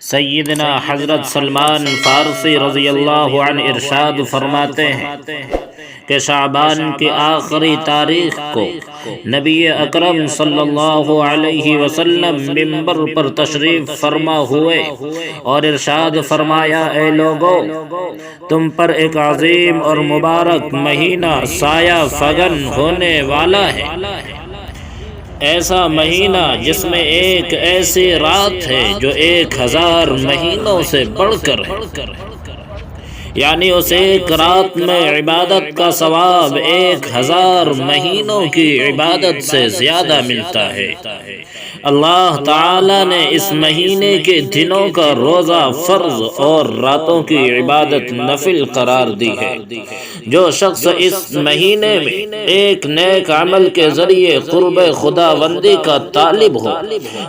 سیدنا حضرت سلمان فارسی رضی اللہ عنہ ارشاد فرماتے ہیں کہ شعبان کی آخری تاریخ کو نبی اکرم صلی اللہ علیہ وسلم منبر پر تشریف فرما ہوئے اور ارشاد فرمایا، اے لوگو، تم پر ایک عظیم اور مبارک مہینہ سایہ فگن ہونے والا ہے، ایسا مہینہ جس میں ایک ایسی رات ہے جو 1000 مہینوں سے بڑھ کر ہے، یعنی اس ایک رات میں عبادت کا ثواب 1000 مہینوں کی عبادت سے زیادہ ملتا ہے۔ اللہ تعالی نے اس مہینے کے دنوں کا روزہ فرض اور راتوں کی عبادت نفل قرار دی ہے۔ جو شخص اس مہینے میں ایک نیک عمل کے ذریعے قرب خداوندی کا طالب ہو،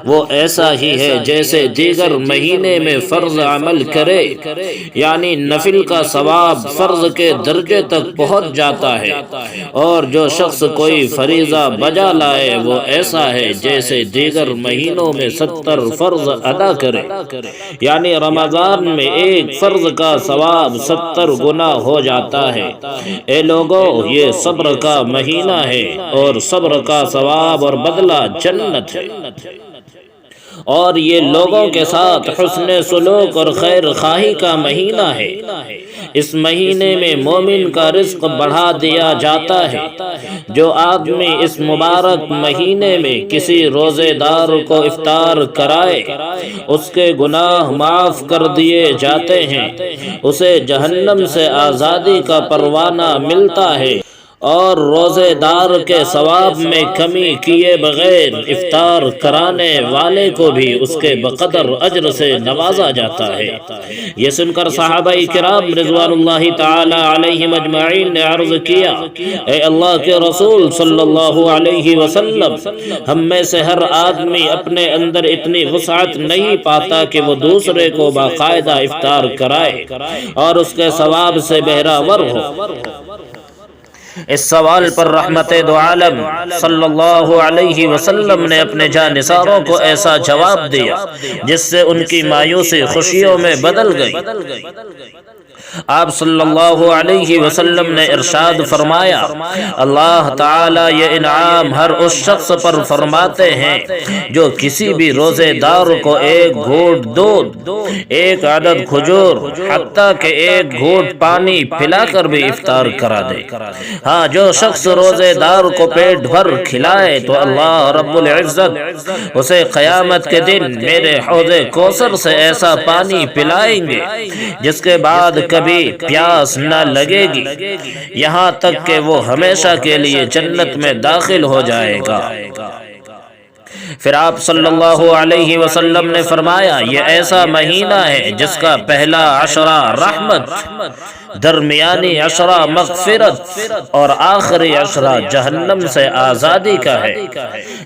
وہ ایسا ہی ہے جیسے دیگر مہینے میں فرض عمل کرے، یعنی نفل کا ثواب فرض کے درجے تک پہنچ جاتا ہے۔ اور جو شخص کوئی فریضہ بجا لائے، وہ ایسا ہے جیسے دیگر مہینوں میں 70 فرض ادا کرے، یعنی رمضان میں ایک فرض کا ثواب 70 گنا ہو جاتا ہے۔ اے لوگو، یہ صبر کا مہینہ ہے اور صبر کا ثواب اور بدلہ جنت ہے، اور یہ لوگوں کے ساتھ حسن سلوک اور خیر خواہی کا مہینہ ہے۔ اس مہینے میں مومن کا رزق بڑھا دیا جاتا ہے۔ جو آدمی اس مبارک مہینے میں کسی روزے دار کو افطار کرائے، اس کے گناہ معاف کر دیے جاتے ہیں، اسے جہنم سے آزادی کا پروانہ ملتا ہے، اور روزے دار کے ثواب میں کمی کیے بغیر افطار کرانے والے کو بھی اس کے بقدر اجر سے نوازا جاتا ہے۔ یہ سن کر صحابہ کرام رضوان اللہ تعالی علیہم اجمعین نے عرض کیا، اے اللہ کے رسول صلی اللہ علیہ وسلم، ہم میں سے ہر آدمی اپنے اندر اتنی وسعت نہیں پاتا کہ وہ دوسرے کو باقاعدہ افطار کرائے اور اس کے ثواب سے بہراور ہو۔ اس سوال پر رحمت دو عالم صلی اللہ علیہ وسلم نے اپنے جانثاروں کو ایسا جواب دیا جس سے ان کی مایوسی خوشیوں میں بدل گئی۔ آپ صلی اللہ علیہ وسلم نے ارشاد فرمایا، اللہ تعالی یہ انعام ہر اس شخص پر فرماتے ہیں جو کسی بھی روزے دار کو ایک گھونٹ دودھ، ایک عدد کھجور، حتیٰ کہ ایک گھونٹ پانی پلا کر بھی افطار کرا دے۔ ہاں، جو شخص روزے دار کو پیٹ بھر کھلائے تو اللہ رب العزت اسے قیامت کے دن میرے حوض کوثر سے ایسا پانی پلائیں گے جس کے بعد کبھی پیاس نہ لگے گی، یہاں تک کہ وہ ہمیشہ کے لیے جنت میں داخل ہو جائے گا۔ پھر آپ صلی اللہ علیہ وسلم نے فرمایا، یہ ایسا مہینہ ہے جس کا پہلا عشرہ رحمت، درمیانی عشرہ مغفرت اور آخری عشرہ جہنم سے آزادی کا ہے۔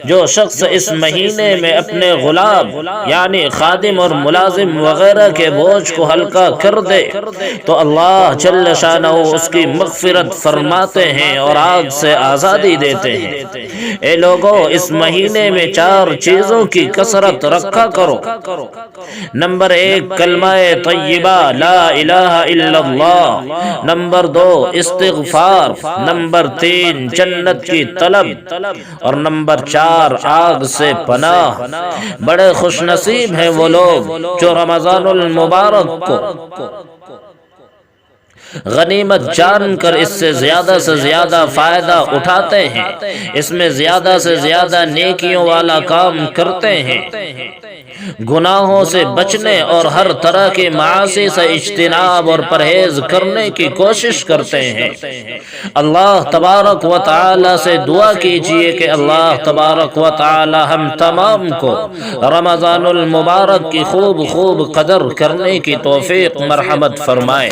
جو شخص اس مہینے میں اپنے غلام یعنی خادم اور ملازم وغیرہ کے بوجھ کو ہلکا کر دے تو اللہ جل شانہ اس کی مغفرت فرماتے ہیں اور آگ سے آزادی دیتے ہیں۔ اے لوگو، اس مہینے میں 4 چیزوں کی کثرت رکھا کرو۔ نمبر 1، کلمہ طیبہ لا الہ الا اللہ۔ نمبر 2، استغفار۔ نمبر 3، جنت کی طلب، اور نمبر 4، آگ سے پناہ۔ بڑے خوش نصیب ہیں وہ لوگ جو رمضان المبارک کو غنیمت جان کر اس سے زیادہ فائدہ اٹھاتے ہیں، اس میں زیادہ سے زیادہ نیکیوں والا کام کرتے ہیں، گناہوں سے بچنے اور ہر طرح کی معاصی سے اجتناب اور پرہیز کرنے کی کوشش کرتے ہیں۔ اللہ تبارک و تعالی سے دعا کیجئے کہ اللہ تبارک و تعالی ہم تمام کو رمضان المبارک کی خوب قدر کرنے کی توفیق مرحمت فرمائے۔